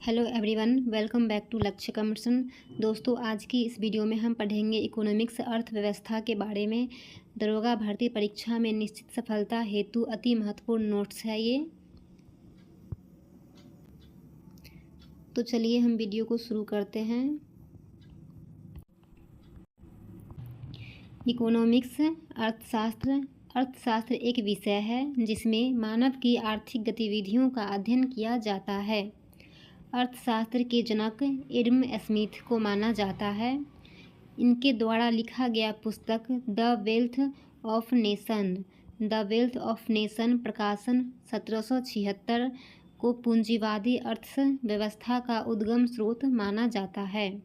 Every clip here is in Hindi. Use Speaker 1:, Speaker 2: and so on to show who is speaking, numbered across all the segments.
Speaker 1: Hello everyone, welcome back to Lakshya कमर्सन। दोस्तों, आज की इस वीडियो में हम पढ़ेंगे इकोनॉमिक्स अर्थव्यवस्था के बारे में। दरोगा भर्ती परीक्षा में निश्चित सफलता हेतु अति महत्वपूर्ण नोट्स है ये। तो चलिए हम वीडियो को शुरू करते हैं। इकोनॉमिक्स अर्थशास्त्र एक विषय है जिसमें मानव की आर्थिक गतिविधियों का अध्ययन किया जाता है। अर्थशास्त्र के जनक एडम स्मिथ को माना जाता है। इनके द्वारा लिखा गया पुस्तक द वेल्थ ऑफ नेशन प्रकाशन 1776 को पूंजीवादी अर्थव्यवस्था का उद्गम स्रोत माना जाता है।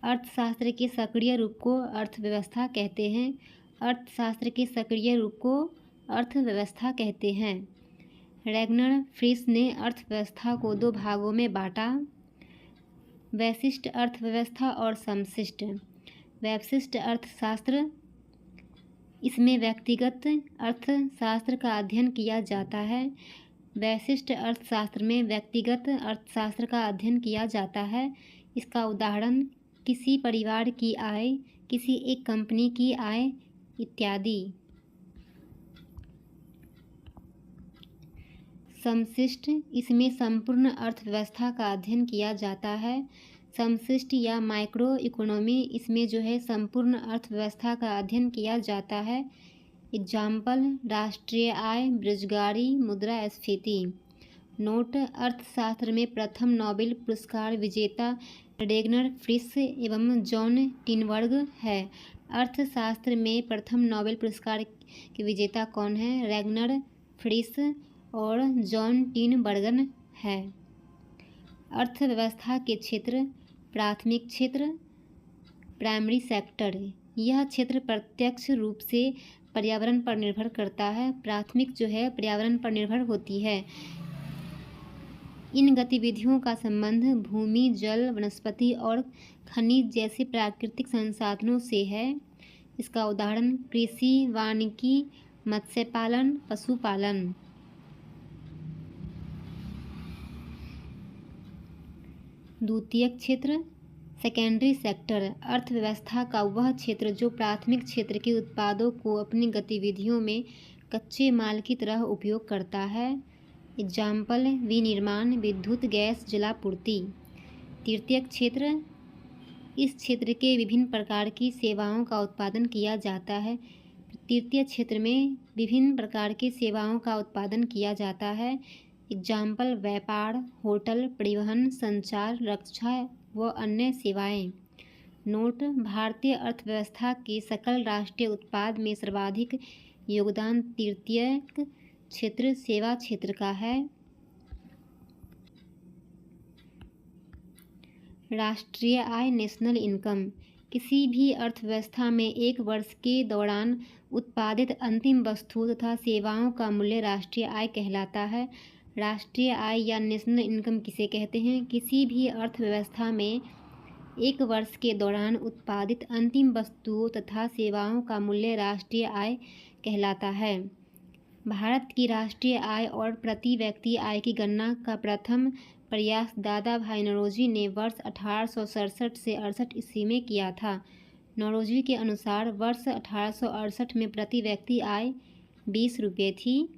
Speaker 1: अर्थशास्त्र के सक्रिय रूप को अर्थव्यवस्था कहते हैं। अर्थशास्त्र के सक्रिय रूप को अर्थव्यवस्था कहते हैं। रैगनर फ्रिस ने अर्थव्यवस्था को दो भागों में बांटा, वैशिष्ट अर्थव्यवस्था और समष्टि। वैशिष्ट अर्थशास्त्र, इसमें व्यक्तिगत अर्थशास्त्र का अध्ययन किया जाता है। वैशिष्ट अर्थशास्त्र में व्यक्तिगत अर्थशास्त्र का अध्ययन किया जाता है। इसका उदाहरण किसी परिवार की आय, किसी एक कंपनी की आय इत्यादि। समष्टि, इसमें संपूर्ण अर्थव्यवस्था का अध्ययन किया जाता है। समष्टि या माइक्रो इकोनॉमी, इसमें जो है संपूर्ण अर्थव्यवस्था का अध्ययन किया जाता है। एग्जाम्पल, राष्ट्रीय आय, बेरोजगारी, मुद्रास्फीति। नोट, अर्थशास्त्र में प्रथम नोबेल पुरस्कार विजेता रैगनर फ्रिस एवं जॉन टिनबर्ग है। अर्थशास्त्र में प्रथम नोबेल पुरस्कार के विजेता कौन है? रैगनर फ्रिस और जॉन टिनबर्गन है। अर्थव्यवस्था के क्षेत्र, प्राथमिक क्षेत्र, प्राइमरी सेक्टर। यह क्षेत्र प्रत्यक्ष रूप से पर्यावरण पर निर्भर करता है। प्राथमिक जो है पर्यावरण पर निर्भर होती है। इन गतिविधियों का संबंध भूमि, जल, वनस्पति और खनिज जैसे प्राकृतिक संसाधनों से है। इसका उदाहरण कृषि, वानिकी, मत्स्य पालन, पशुपालन। द्वितीयक क्षेत्र, सेकेंडरी सेक्टर। अर्थव्यवस्था का वह क्षेत्र जो प्राथमिक क्षेत्र के उत्पादों को अपनी गतिविधियों में कच्चे माल की तरह उपयोग करता है। एग्जाम्पल, विनिर्माण, विद्युत, गैस, जलापूर्ति। तृतीयक क्षेत्र, इस क्षेत्र के विभिन्न प्रकार की सेवाओं का उत्पादन किया जाता है। तृतीय क्षेत्र में विभिन्न प्रकार की सेवाओं का उत्पादन किया जाता है। एग्जाम्पल, व्यापार, होटल, परिवहन, संचार, रक्षा व अन्य सेवाएं। नोट, भारतीय अर्थव्यवस्था के सकल राष्ट्रीय उत्पाद में सर्वाधिक योगदान तृतीयक क्षेत्र, सेवा क्षेत्र का है। राष्ट्रीय आय, नेशनल इनकम। किसी भी अर्थव्यवस्था में एक वर्ष के दौरान उत्पादित अंतिम वस्तुओं तथा सेवाओं का मूल्य राष्ट्रीय आय कहलाता है। राष्ट्रीय आय या नेशनल इनकम किसे कहते हैं? किसी भी अर्थव्यवस्था में एक वर्ष के दौरान उत्पादित अंतिम वस्तुओं तथा सेवाओं का मूल्य राष्ट्रीय आय कहलाता है। भारत की राष्ट्रीय आय और प्रति व्यक्ति आय की गणना का प्रथम प्रयास दादा भाई नौरोजी ने वर्ष 1867 से 68 ईस्वी में किया था। नौरोजी के अनुसार वर्ष 1868 में प्रति व्यक्ति आय 20 रुपये थी।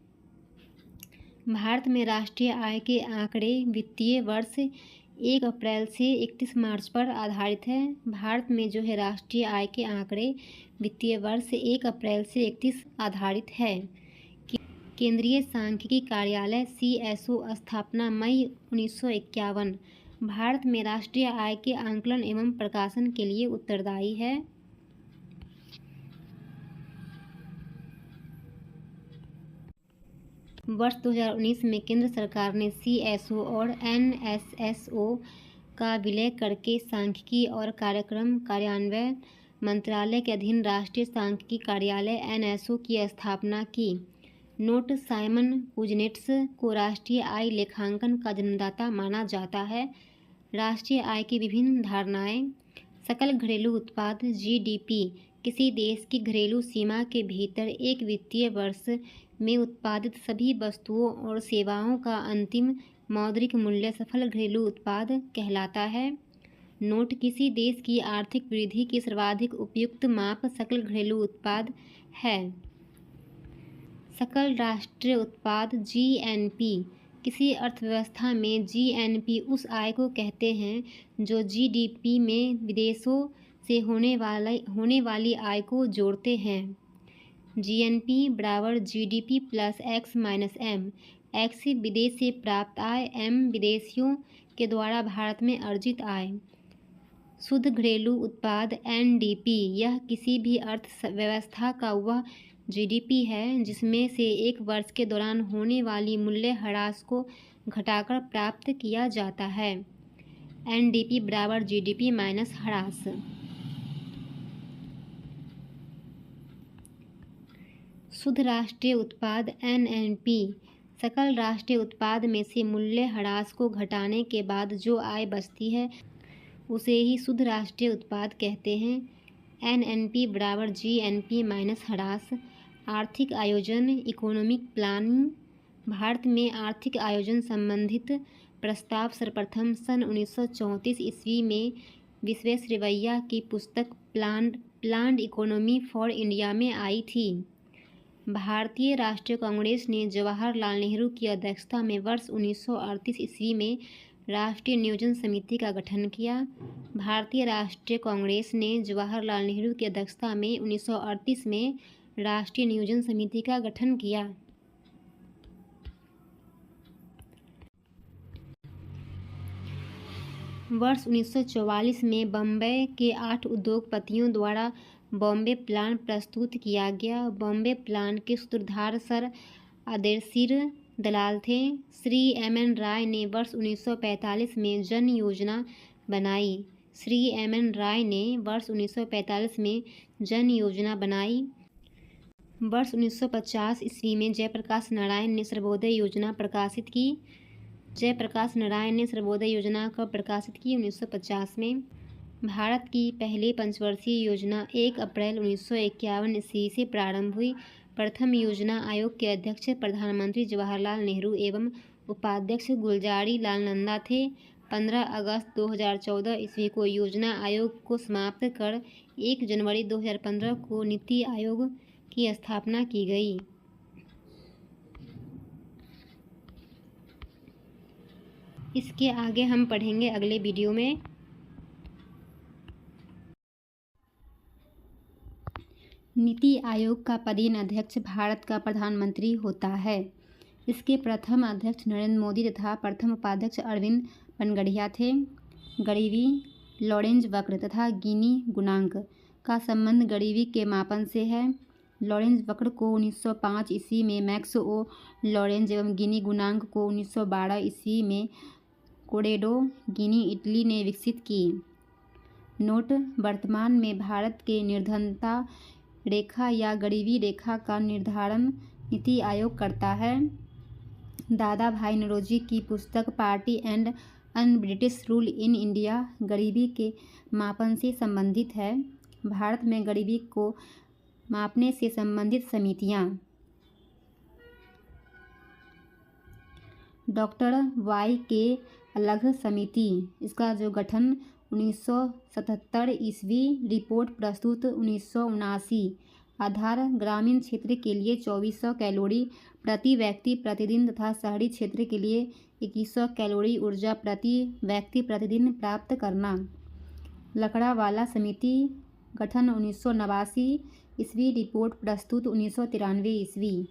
Speaker 1: भारत में राष्ट्रीय आय के आंकड़े वित्तीय वर्ष 1 अप्रैल से 31 मार्च पर आधारित है। भारत में जो है राष्ट्रीय आय के आंकड़े वित्तीय वर्ष 1 अप्रैल से 31 आधारित है। केंद्रीय सांख्यिकी कार्यालय CSO स्थापना मई 1951। भारत में राष्ट्रीय आय के आंकलन एवं प्रकाशन के लिए उत्तरदायी है। वर्ष 2019 में केंद्र सरकार ने CSO और NSSO का विलय करके सांख्यिकी और कार्यक्रम कार्यान्वयन मंत्रालय के अधीन राष्ट्रीय सांख्यिकी कार्यालय NSO की स्थापना की। नोट, साइमन कुजनेट्स को राष्ट्रीय आय लेखांकन का जन्मदाता माना जाता है। राष्ट्रीय आय की विभिन्न धारणाएं, सकल घरेलू उत्पाद GDP, किसी देश की घरेलू सीमा के भीतर एक वित्तीय वर्ष में उत्पादित सभी वस्तुओं और सेवाओं का अंतिम मौद्रिक मूल्य सफल घरेलू उत्पाद कहलाता है। नोट: किसी देश की आर्थिक वृद्धि की सर्वाधिक उपयुक्त माप सकल घरेलू उत्पाद है। सकल राष्ट्रीय उत्पाद (जीएनपी): किसी अर्थव्यवस्था में जीएनपी उस आय को कहते हैं जो जीडीपी में विदेशों से होने वाली आय को जोड़ते हैं। जीएनपी बराबर GDP plus X minus M. X विदेश से प्राप्त आय, एम विदेशियों के द्वारा भारत में अर्जित आय। शुद्ध घरेलू उत्पाद एनडीपी: यह किसी भी अर्थव्यवस्था का वह जीडीपी है जिसमें से एक वर्ष के दौरान होने वाली मूल्य ह्रास को घटाकर प्राप्त किया जाता है। एनडीपी बराबर जीडीपी माइनस ह्रास। शुद्ध राष्ट्रीय उत्पाद एनएनपी: सकल राष्ट्रीय उत्पाद में से मूल्य ह्रास को घटाने के बाद जो आय बचती है उसे ही शुद्ध राष्ट्रीय उत्पाद कहते हैं। एनएनपी बराबर जीएनपी माइनस ह्रास। आर्थिक आयोजन इकोनॉमिक प्लानिंग: भारत में आर्थिक आयोजन संबंधित प्रस्ताव सर्वप्रथम सन 1934 ईस्वी में विश्वेश्वरैया की पुस्तक प्लान्ड इकोनॉमी फॉर इंडिया में आई थी। भारतीय राष्ट्रीय कांग्रेस ने जवाहरलाल नेहरू की अध्यक्षता में वर्ष 1938 ईस्वी में राष्ट्रीय नियोजन समिति का गठन किया। भारतीय राष्ट्रीय कांग्रेस ने जवाहरलाल नेहरू की अध्यक्षता में 1938 में राष्ट्रीय नियोजन समिति का गठन किया। वर्ष 1944 में बम्बई के 8 उद्योगपतियों द्वारा बॉम्बे प्लान प्रस्तुत किया गया। बॉम्बे प्लान के सूत्रधार सर आदेशिर दलाल थे। श्री एम.एन. राय ने वर्ष 1945 में जन योजना बनाई। श्री एम.एन. राय ने वर्ष 1945 में जन योजना बनाई। वर्ष 1950 ईस्वी में जयप्रकाश नारायण ने सर्वोदय योजना प्रकाशित की। जयप्रकाश नारायण ने सर्वोदय योजना कब प्रकाशित की? 1950 में। भारत की पहली पंचवर्षीय योजना 1 अप्रैल 1951 ईस्वी से प्रारंभ हुई। प्रथम योजना आयोग के अध्यक्ष प्रधानमंत्री जवाहरलाल नेहरू एवं उपाध्यक्ष गुलजारी लाल नंदा थे। 15 अगस्त 2014 ईस्वी को योजना आयोग को समाप्त कर 1 जनवरी 2015 को नीति आयोग की स्थापना की गई। इसके आगे हम पढ़ेंगे अगले वीडियो में। नीति आयोग का पदेन अध्यक्ष भारत का प्रधानमंत्री होता है। इसके प्रथम अध्यक्ष नरेंद्र मोदी तथा प्रथम उपाध्यक्ष अरविंद पनगड़िया थे। गरीबी, लॉरेंज वक्र तथा गिनी गुणांक का संबंध गरीबी के मापन से है। लॉरेंज वक्र को 1905 ईस्वी में मैक्स ओ लॉरेंज एवं गिनी गुणांक को 1912 ईस्वी में कोरेडो गिनी इटली ने विकसित की। नोट: वर्तमान में भारत के निर्धनता रेखा या गरीबी रेखा का निर्धारण नीति आयोग करता है। दादा भाई नौरोजी की पुस्तक party and un British rule in India गरीबी के मापन से संबंधित है। भारत में गरीबी को मापने से संबंधित समितियां: डॉक्टर वाई के अलग समिति, इसका जो गठन 1977 ईस्वी। रिपोर्ट प्रस्तुत 1979। आधार: ग्रामीण क्षेत्र के लिए 2400 कैलोरी प्रति व्यक्ति प्रतिदिन तथा शहरी क्षेत्र के लिए 2100 कैलोरी ऊर्जा प्रति व्यक्ति प्रतिदिन प्राप्त करना। लकड़ावाला समिति, गठन 1989 ईस्वी। रिपोर्ट प्रस्तुत 1993 ईस्वी।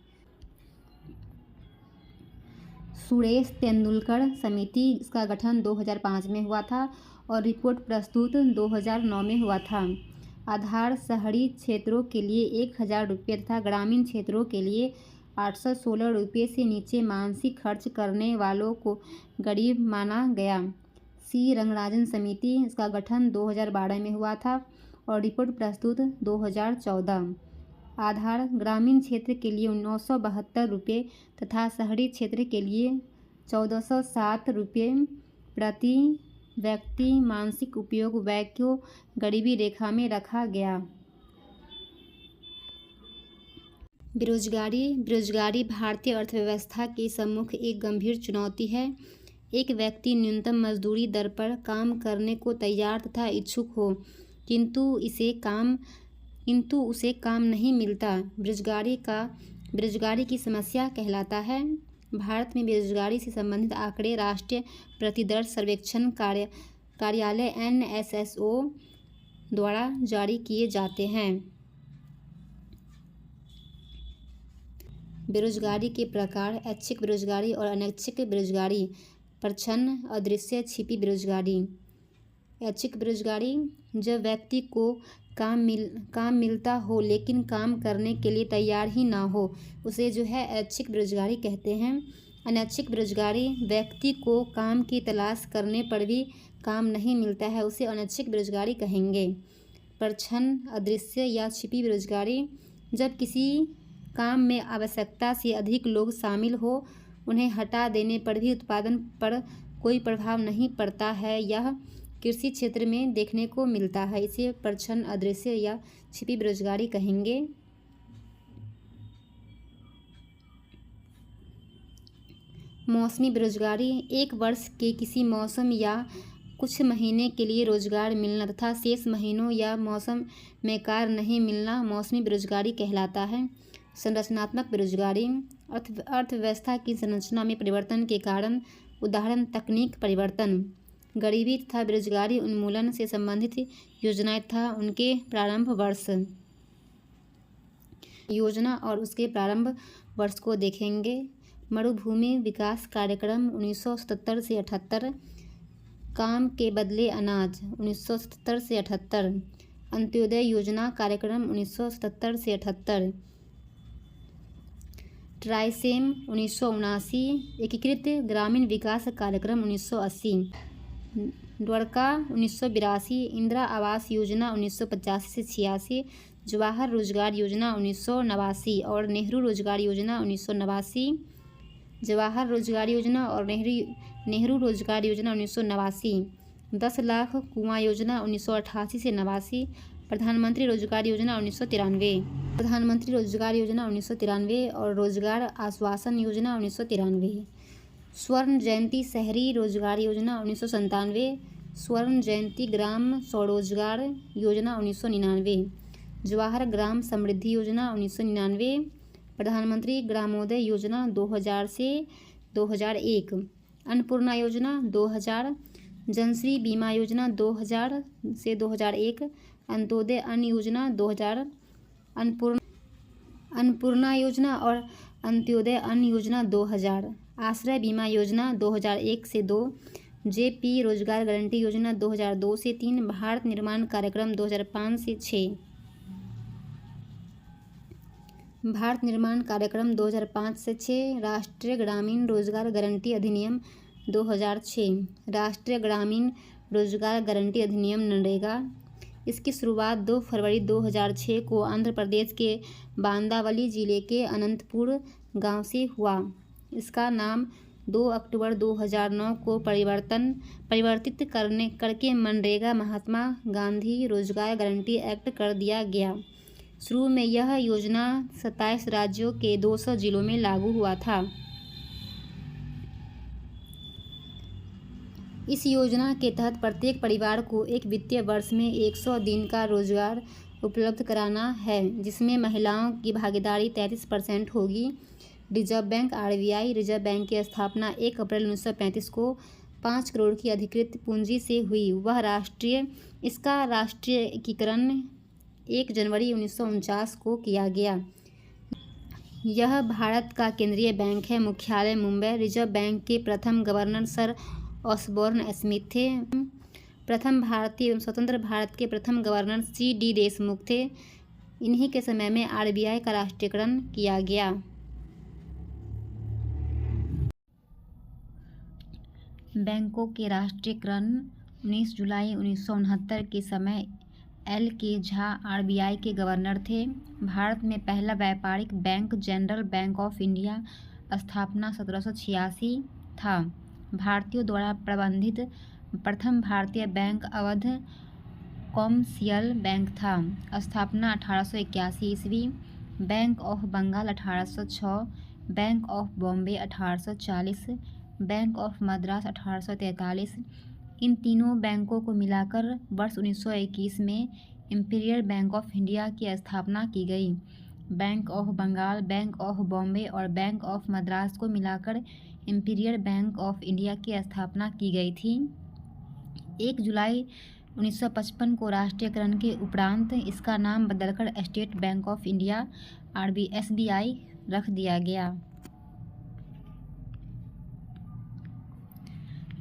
Speaker 1: सुरेश तेंदुलकर समिति, इसका गठन 2005 में हुआ था और रिपोर्ट प्रस्तुत 2009 में हुआ था। आधार: शहरी क्षेत्रों के लिए 1000 रुपये तथा ग्रामीण क्षेत्रों के लिए 816 रुपये से नीचे मासिक खर्च करने वालों को गरीब माना गया। सी रंगराजन समिति, इसका गठन 2012 में हुआ था और रिपोर्ट प्रस्तुत 2014। आधार: ग्रामीण क्षेत्र के लिए 972 रुपये तथा शहरी क्षेत्र के लिए 1407 रुपये प्रति व्यक्ति मासिक उपयोग व्यय को गरीबी रेखा में रखा गया। बेरोजगारी भारतीय अर्थव्यवस्था के सम्मुख एक गंभीर चुनौती है। एक व्यक्ति न्यूनतम मजदूरी दर पर काम करने को तैयार तथा इच्छुक हो किंतु उसे काम नहीं मिलता, बेरोजगारी की समस्या कहलाता है। भारत में बेरोजगारी से संबंधित आंकड़े राष्ट्रीय प्रतिदर्श सर्वेक्षण कार्यालय NSSO द्वारा जारी किए जाते हैं। बेरोजगारी के प्रकार: ऐच्छिक बेरोजगारी और अनैच्छिक बेरोजगारी। प्रच्छन्न, अदृश्य, छिपी बेरोजगारी। ऐच्छिक बेरोजगारी: जब व्यक्ति को काम मिलता हो लेकिन काम करने के लिए तैयार ही ना हो, उसे जो है ऐच्छिक बेरोजगारी कहते हैं। अनैच्छिक बेरोजगारी: व्यक्ति को काम की तलाश करने पर भी काम नहीं मिलता है, उसे अनैच्छिक बेरोजगारी कहेंगे। प्रच्छन्न, अदृश्य या छिपी बेरोजगारी: जब किसी काम में आवश्यकता से अधिक लोग शामिल हो, उन्हें हटा देने पर भी उत्पादन पर कोई प्रभाव नहीं पड़ता है, यह कृषि क्षेत्र में देखने को मिलता है, इसे प्रच्छन्न, अदृश्य या छिपी बेरोजगारी कहेंगे। मौसमी बेरोजगारी: एक वर्ष के किसी मौसम या कुछ महीने के लिए रोजगार मिलना तथा शेष महीनों या मौसम में कार्य नहीं मिलना मौसमी बेरोजगारी कहलाता है। संरचनात्मक बेरोजगारी: अर्थव्यवस्था की संरचना में परिवर्तन के कारण, उदाहरण तकनीक परिवर्तन, गरीबी तथा बेरोजगारी उन्मूलन से संबंधित योजनाएं तथा उनके प्रारंभ वर्ष। योजना और उसके प्रारंभ वर्ष को देखेंगे। मरुभूमि विकास कार्यक्रम 1977 से 78, काम के बदले अनाज 1977 से 78, अंत्योदय योजना कार्यक्रम 1977 से 78, ट्राइसेम 1979, एकीकृत ग्रामीण विकास कार्यक्रम 1980, द्वारका 1982, इंदिरा आवास योजना 1985 से 86, जवाहर रोजगार योजना 1989 और नेहरू रोजगार योजना 1989, जवाहर रोजगार योजना और नेहरू रोजगार योजना 1989, 10 लाख कुआं योजना 1988 से 89, प्रधानमंत्री रोजगार योजना 1993, प्रधानमंत्री रोजगार योजना 1993 और रोजगार आश्वासन योजना 1993, स्वर्ण जयंती शहरी रोजगार योजना 1997, स्वर्ण जयंती ग्राम स्वरोजगार योजना 1999, जवाहर ग्राम समृद्धि योजना 1999, प्रधानमंत्री ग्रामोदय योजना 2000 से 2001, अन्नपूर्णा योजना 2000, जनश्री बीमा योजना 2000 से 2001, अंत्योदय अन्न योजना 2000, अन्नपूर्णा योजना और अंत्योदय अन्न योजना 2000, आश्रय बीमा योजना 2001 से 2, JP रोजगार गारंटी योजना 2002 से 3, भारत निर्माण कार्यक्रम 2005 से 6, भारत निर्माण कार्यक्रम 2005 से 6, राष्ट्रीय ग्रामीण रोजगार गारंटी अधिनियम 2006, राष्ट्रीय ग्रामीण रोजगार गारंटी अधिनियम नरेगा। इसकी शुरुआत 2 फरवरी 2006 को आंध्र प्रदेश के बांदावली जिले के अनंतपुर गांव से हुआ। इसका नाम 2 अक्टूबर 2009 को परिवर्तित करके मनरेगा महात्मा गांधी रोजगार गारंटी एक्ट कर दिया गया। शुरू में यह योजना 27 राज्यों के 200 जिलों में लागू हुआ था। इस योजना के तहत प्रत्येक परिवार को एक वित्तीय वर्ष में 100 दिन का रोजगार उपलब्ध कराना है, जिसमें महिलाओं की भागीदारी 33% होगी। Reserve bank RBI reserve bank की स्थापना 1 अप्रैल 1935 को 5 करोड़ की अधिकृत पूंजी से हुई। इसका राष्ट्रीय एकीकरण 1 जनवरी 1949 को किया गया। यह भारत का केंद्रीय बैंक है। मुख्यालय मुंबई। रिजर्व बैंक के प्रथम गवर्नर सर ऑसबोर्न स्मिथ थे। प्रथम भारतीय एवं स्वतंत्र भारत के प्रथम गवर्नर C.D. देशमुख थे। इन्हीं के समय में RBI का राष्ट्रीयकरण किया गया। बैंकों के राष्ट्रीयकरण 19 जुलाई 1969 के समय L.K. झा RBI के गवर्नर थे। भारत में पहला व्यापारिक bank general bank of India स्थापना 1786 था। भारतीयों द्वारा प्रबंधित प्रथम भारतीय बैंक अवध कॉमर्शियल बैंक था। स्थापना 1881 ईस्वी। Bank of Bengal 1806, bank of Bombay 1840, bank of Madras 1843। इन तीनों बैंकों को मिलाकर वर्ष 1921 में इंपीरियल बैंक ऑफ इंडिया की स्थापना की गई। Bank of Bengal, bank of Bombay और बैंक ऑफ मद्रास को मिलाकर इंपीरियल बैंक ऑफ इंडिया की स्थापना की गई थी। 1 जुलाई 1955 को राष्ट्रीयकरण के उपरांत इसका नाम बदलकर state bank of India SBI रख दिया गया।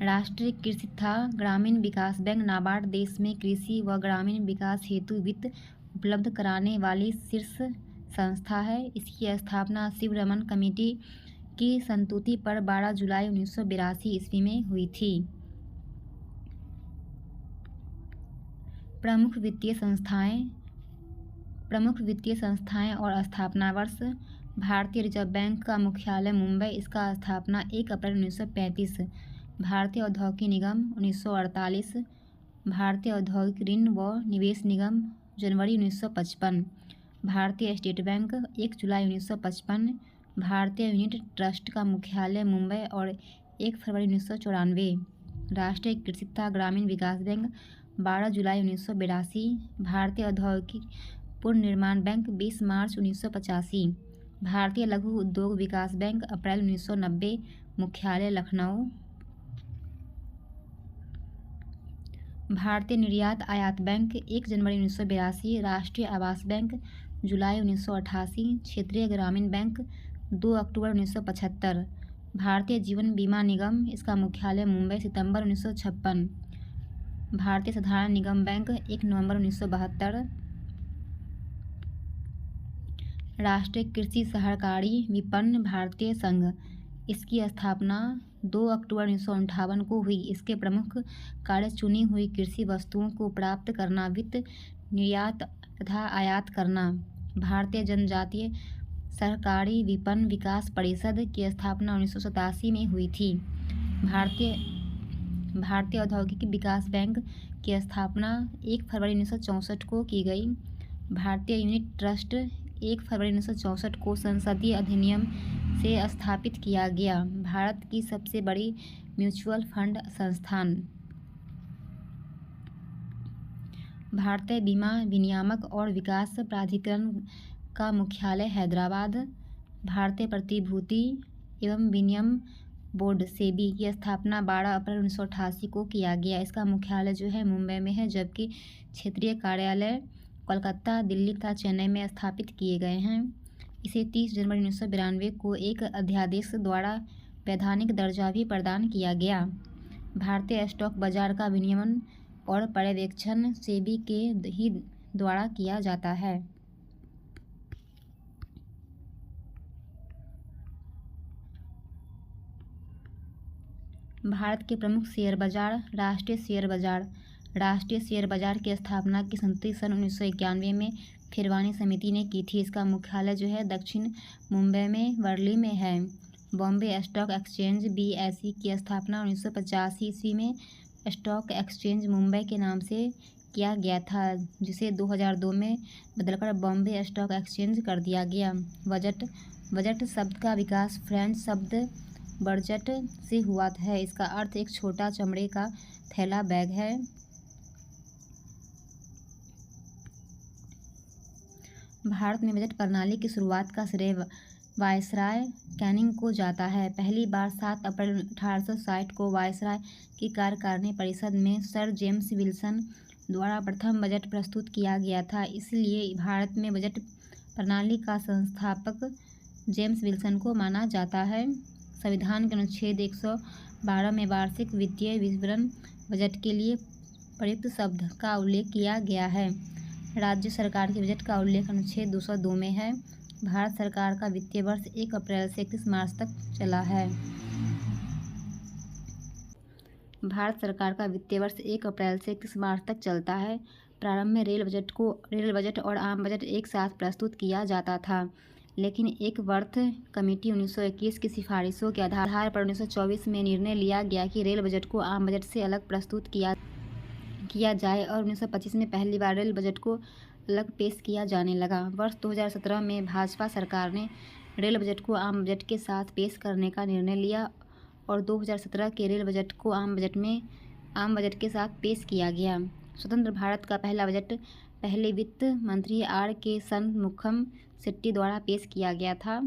Speaker 1: राष्ट्रीय कृषि तथा ग्रामीण विकास बैंक नाबार्ड देश में कृषि व ग्रामीण विकास हेतु वित्त उपलब्ध कराने वाली शीर्ष संस्था है। इसकी स्थापना शिवरमन कमेटी की संस्तुति पर 12 जुलाई 1982 ईस्वी में हुई थी। प्रमुख वित्तीय संस्थाएं और स्थापना वर्ष। भारतीय रिजर्व बैंक का मुख्यालय मुंबई, इसका स्थापना 1 अप्रैल 1935। भारतीय औद्योगिक निगम 1948। भारतीय औद्योगिक ऋण व निवेश निगम जनवरी 1955। भारतीय स्टेट बैंक 1 जुलाई 1955। भारतीय यूनिट ट्रस्ट का मुख्यालय मुंबई और 1 फरवरी 1994। राष्ट्रीय कृषि तथा ग्रामीण विकास बैंक 12 जुलाई 1982। भारतीय औद्योगिक पुनर्निर्माण बैंक 20 मार्च 1985। भारतीय लघु उद्योग विकास बैंक अप्रैल 1990, मुख्यालय लखनऊ। भारतीय निर्यात आयात बैंक 1 जनवरी 1982। राष्ट्रीय आवास बैंक जुलाई 1988। क्षेत्रीय ग्रामीण बैंक 2 अक्टूबर 1975। भारतीय जीवन बीमा निगम, इसका मुख्यालय मुंबई, सितंबर 1956। भारतीय साधारण निगम बैंक 1 नवंबर 1972। राष्ट्रीय कृषि सहकारी विपणन भारतीय संघ, इसकी स्थापना 2 अक्टूबर 1958 को हुई। इसके प्रमुख कार्य चुनी हुई कृषि वस्तुओं को प्राप्त करना, वित्त, निर्यात तथा आयात करना। भारतीय जनजातीय सहकारी विपणन विकास परिषद की स्थापना 1987 में हुई थी। भारतीय औद्योगिक विकास बैंक की स्थापना 1 फरवरी 1964 को की गई। भारतीय यूनिट ट्रस्ट 1 फरवरी 1964 को संसदीय अधिनियम से स्थापित किया गया। भारत की सबसे बड़ी म्यूचुअल फंड संस्थान। भारतीय बीमा विनियामक और विकास प्राधिकरण का मुख्यालय हैदराबाद। भारतीय प्रतिभूति एवं विनिमय बोर्ड सेबी की स्थापना 12 अप्रैल 1988 को किया गया। इसका मुख्यालय जो है मुंबई में है, जबकि क्षेत्रीय कार्यालय कोलकाता, दिल्ली तथा चेन्नई में स्थापित किए गए हैं। इसे 30 जनवरी 1992 को एक अध्यादेश द्वारा वैधानिक दर्जा भी प्रदान किया गया। भारतीय स्टॉक बाजार का विनियमन और पर्यवेक्षण सेबी के ही द्वारा किया जाता है। भारत के प्रमुख शेयर बाजार। राष्ट्रीय शेयर बाजार की स्थापना की संस्तुति सन 1991 में खिरवानी समिति ने की थी। इसका मुख्यालय जो है दक्षिण मुंबई में वर्ली में है। बॉम्बे स्टॉक एक्सचेंज BSE की स्थापना 1985 ईस्वी में स्टॉक एक्सचेंज मुंबई के नाम से किया गया था, जिसे 2002 में बदलकर बॉम्बे स्टॉक एक्सचेंज कर दिया गया। बजट शब्द का विकास फ्रेंच शब्द बजट से हुआ है। इसका अर्थ एक छोटा चमड़े का थैला बैग है। भारत में बजट प्रणाली की शुरुआत का श्रेय वायसराय कैनिंग को जाता है। पहली बार 7 अप्रैल 1860 को वायसराय की कार्यकारिणी परिषद में सर जेम्स विल्सन द्वारा प्रथम बजट प्रस्तुत किया गया था। इसलिए भारत में बजट प्रणाली का संस्थापक जेम्स विल्सन को माना जाता है। संविधान के अनुच्छेद 112 में वार्षिक वित्तीय विवरण बजट के लिए प्रयुक्त शब्द का उल्लेख किया गया है। राज्य सरकार के बजट का उल्लेख अनुच्छेद 202 में है। भारत सरकार का वित्तीय वर्ष 1 अप्रैल से 31 मार्च तक चला है। भारत सरकार का वित्तीय वर्ष 1 अप्रैल से 31 मार्च तक चलता है। प्रारंभ में रेल बजट और आम बजट एक साथ प्रस्तुत किया जाता था, लेकिन एक वर्थ कमेटी 1921 की सिफारिशों के आधार पर 1924 में निर्णय लिया गया कि रेल बजट को आम बजट से अलग प्रस्तुत किया जाए और 1925 में पहली बार रेल बजट को अलग पेश किया जाने लगा। वर्ष 2017 में भाजपा सरकार ने रेल बजट को आम बजट के साथ पेश करने का निर्णय लिया और 2017 के रेल बजट को आम बजट के साथ पेश किया गया। स्वतंत्र भारत का पहला बजट पहले वित्त मंत्री R.K. शनमुगम शेट्टी द्वारा पेश किया गया था।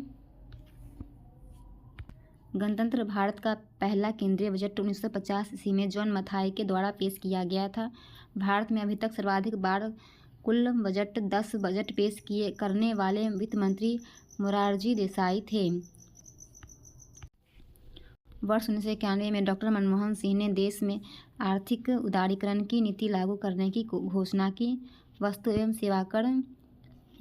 Speaker 1: गणतंत्र भारत का पहला केंद्रीय बजट 1950 ईस्वी में जॉन मथाई के द्वारा पेश किया गया था। भारत में अभी तक सर्वाधिक बार कुल 10 बजट पेश करने वाले वित्त मंत्री मोरारजी देसाई थे। वर्ष 1991 में डॉक्टर मनमोहन सिंह ने देश में आर्थिक उदारीकरण की नीति लागू करने की घोषणा की। वस्तु एवं सेवा कर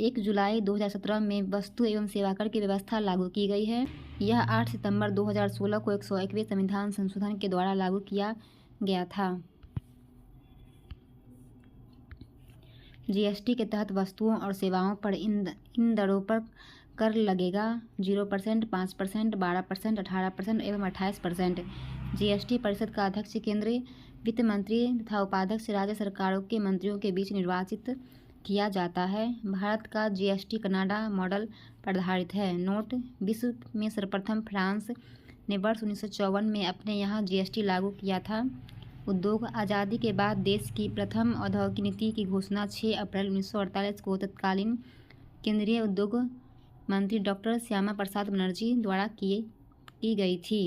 Speaker 1: 1 जुलाई 2017 में वस्तु एवं सेवा कर की व्यवस्था लागू की गई है। यह 8 सितंबर 2016 को 101वें संविधान संशोधन के द्वारा लागू किया गया था। जीएसटी के तहत वस्तुओं और सेवाओं पर इन दरों पर कर लगेगा 0%, 5%, 12%, 18% एवं 28%। जीएसटी परिषद का अध्यक्ष केंद्रीय वित्त मंत्री तथा उपाध्यक्ष राज्य सरकारों के मंत्रियों के बीच निर्वाचित किया जाता है। भारत का जीएसटी कनाडा मॉडल पर आधारित है। नोट विश्व में सर्वप्रथम फ्रांस ने वर्ष 1954 में अपने यहाँ जीएसटी लागू किया था। उद्योग आज़ादी के बाद देश की प्रथम औद्योगिक नीति की घोषणा 6 अप्रैल 1948 को तत्कालीन केंद्रीय उद्योग मंत्री डॉक्टर श्यामा प्रसाद बनर्जी द्वारा की गई थी।